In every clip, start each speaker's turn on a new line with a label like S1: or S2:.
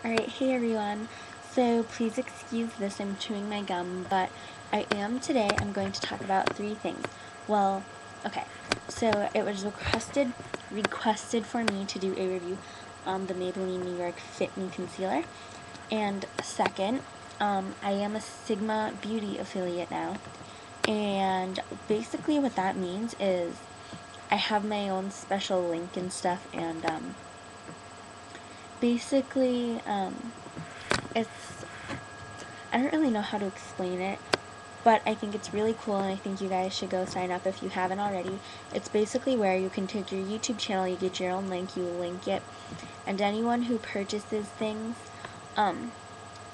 S1: Alright, hey everyone. So please excuse this, I'm chewing my gum, but I'm going to talk about three things. Well, okay, so it was requested for me to do a review on the Maybelline New York Fit Me Concealer. And second, I am a Sigma Beauty affiliate now. And basically what that means is I have my own special link and stuff, and basically, it's, I don't really know how to explain it, but I think it's really cool, and I think you guys should go sign up if you haven't already. It's basically where you can take your YouTube channel, you get your own link, you link it, and anyone who purchases things,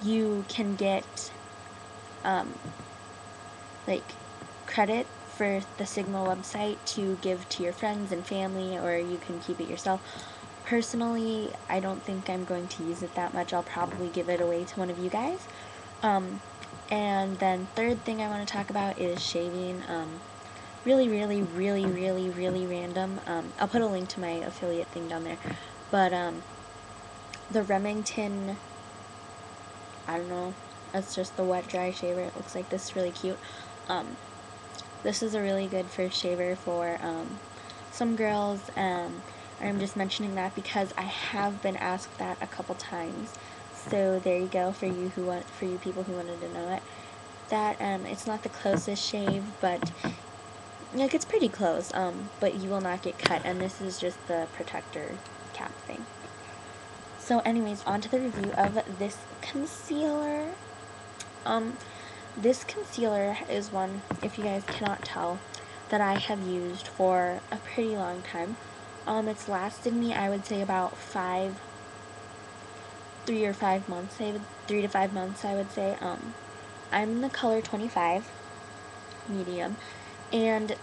S1: you can get, like, credit for the Sigma website to give to your friends and family, or you can keep it yourself. Personally, I don't think I'm going to use it that much. I'll probably give it away to one of you guys. And then third thing I want to talk about is shaving. Really random. I'll put a link to my affiliate thing down there. But the Remington, I don't know, that's just the wet dry shaver. It looks like this, really cute. This is a really good first shaver for some girls. I'm just mentioning that because I have been asked that a couple times. So there you go, for you people who wanted to know it. That it's not the closest shave, but like it's pretty close. But you will not get cut, and this is just the protector cap thing. So, anyways, on to the review of this concealer. This concealer is one, if you guys cannot tell, that I have used for a pretty long time. It's lasted me, I would say, about 3 or 5 months. 3 to 5 months, I would say. I'm the color 25, medium, and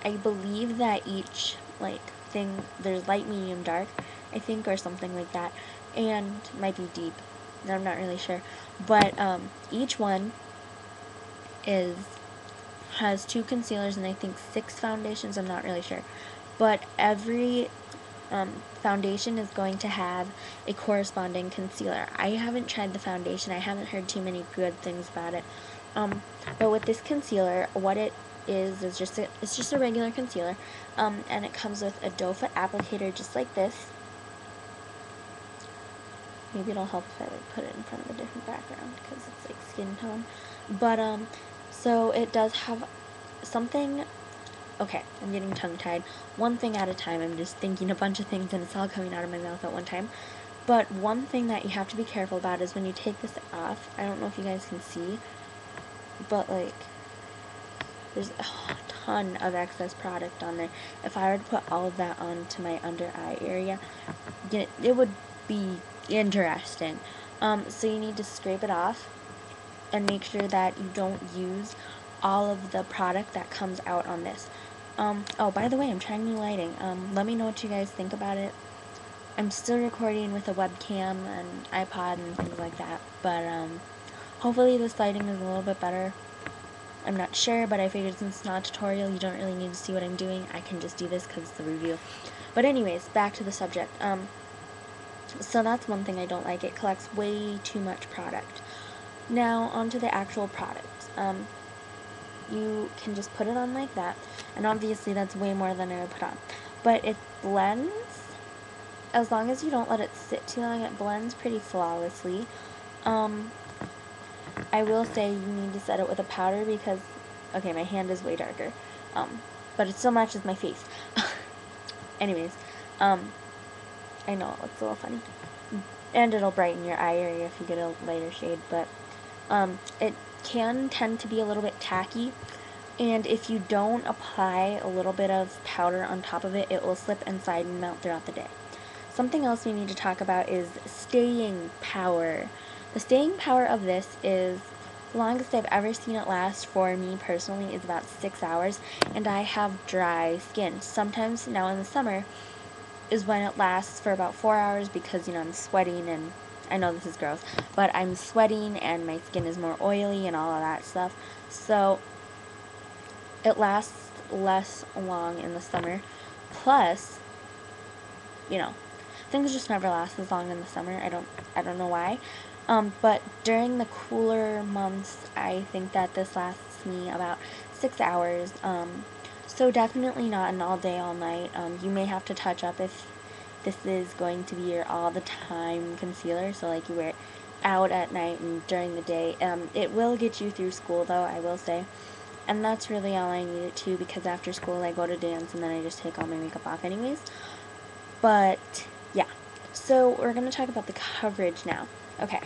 S1: I believe that each, like, thing, there's light, medium, dark, I think, or something like that, and might be deep. I'm not really sure, but each one has 2 concealers and I think 6 foundations. I'm not really sure, but every foundation is going to have a corresponding concealer. I haven't tried the foundation. I haven't heard too many good things about it. But with this concealer, what it is it's just a regular concealer, and it comes with a doe foot applicator just like this. Maybe it'll help if I like put it in front of a different background because it's like skin tone. But so it does have something. Okay, I'm getting tongue-tied. One thing at a time. I'm just thinking a bunch of things and it's all coming out of my mouth at one time. But one thing that you have to be careful about is when you take this off. I don't know if you guys can see, but like there's a ton of excess product on there. If I were to put all of that onto my under eye area, it would be interesting. So you need to scrape it off and make sure that you don't use all of the product that comes out on this. Oh, by the way, I'm trying new lighting. Let me know what you guys think about it. I'm still recording with a webcam and iPod and things like that, but hopefully this lighting is a little bit better. I'm not sure, but I figured since it's not a tutorial, you don't really need to see what I'm doing. I can just do this because it's the review. But anyways, back to the subject. So that's one thing I don't like. It collects way too much product. Now, onto the actual product. You can just put it on like that, and obviously that's way more than I would put on. But it blends, as long as you don't let it sit too long, it blends pretty flawlessly. I will say you need to set it with a powder because, okay, my hand is way darker, but it still matches my face. Anyways, I know it looks a little funny, and it'll brighten your eye area if you get a lighter shade, but it can tend to be a little bit tacky, and if you don't apply a little bit of powder on top of it, it will slip inside and melt throughout the day. Something else we need to talk about is staying power. The staying power of this is, the longest I've ever seen it last for me personally is about 6 hours, and I have dry skin. Sometimes now in the summer is when it lasts for about 4 hours because, I'm sweating, and I know this is gross, but I'm sweating and my skin is more oily and all of that stuff. So it lasts less long in the summer. Plus, things just never last as long in the summer. I don't know why. But during the cooler months, I think that this lasts me about 6 hours. So definitely not an all day, all night. You may have to touch up if this is going to be your all the time concealer. So like you wear it out at night and during the day. It will get you through school though, I will say. And that's really all I need it to, because after school I go to dance and then I just take all my makeup off anyways. But yeah, so we're going to talk about the coverage now. Okay,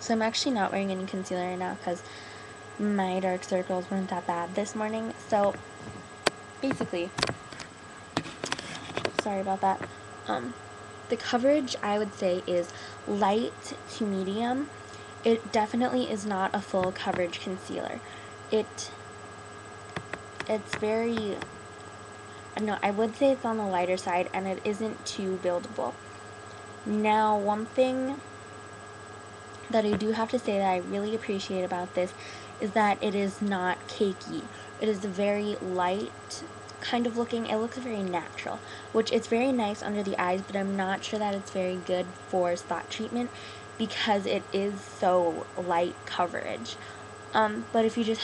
S1: so I'm actually not wearing any concealer right now because my dark circles weren't that bad this morning. So basically, sorry about that. The coverage I would say is light to medium. It definitely is not a full coverage concealer. It's very, no, I would say it's on the lighter side, and it isn't too buildable. Now, one thing that I do have to say that I really appreciate about this is that it is not cakey. It is very light kind of looking. It looks very natural, which is very nice under the eyes, but I'm not sure that it's very good for spot treatment because it is so light coverage. But if you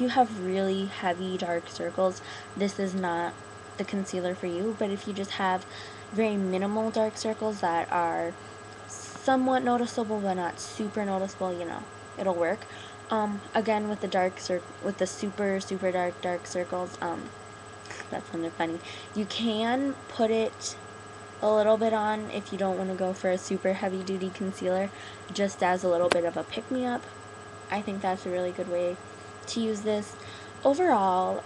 S1: have really heavy dark circles, this is not the concealer for you. But if you just have very minimal dark circles that are somewhat noticeable but not super noticeable, it'll work. Again, with the super dark circles, that sounded funny. You can put it a little bit on if you don't want to go for a super heavy duty concealer, just as a little bit of a pick me up. I think that's a really good way to use this. Overall,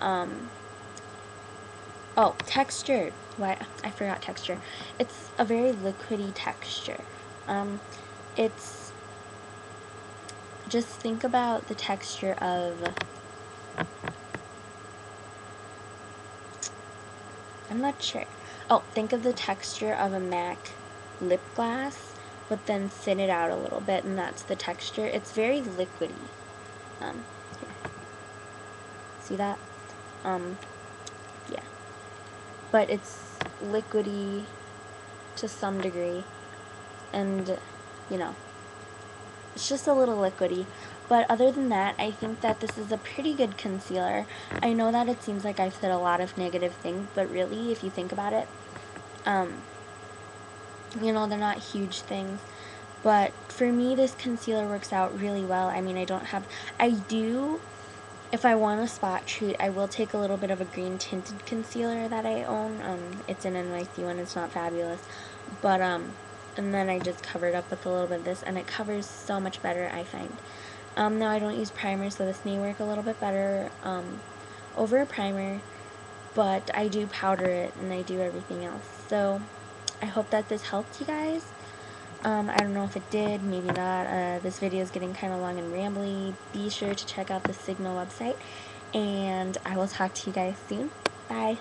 S1: oh, texture. Why, I forgot texture. It's a very liquidy texture. It's, just think about the texture of, I'm not sure. Oh, think of the texture of a MAC lip gloss, but then thin it out a little bit, and that's the texture. It's very liquidy. Here. See that? Yeah. But it's liquidy to some degree, and, it's just a little liquidy. But other than that, I think that this is a pretty good concealer. I know that it seems like I've said a lot of negative things, but really, if you think about it, they're not huge things. But for me, this concealer works out really well. I mean, if I want a spot treat, I will take a little bit of a green tinted concealer that I own. It's an NYC one. It's not fabulous. But, and then I just cover it up with a little bit of this, and it covers so much better, I find. Now I don't use primer, so this may work a little bit better, over a primer, but I do powder it, and I do everything else. So, I hope that this helped you guys. I don't know if it did, maybe not. This video is getting kind of long and rambly. Be sure to check out the Signal website, and I will talk to you guys soon. Bye.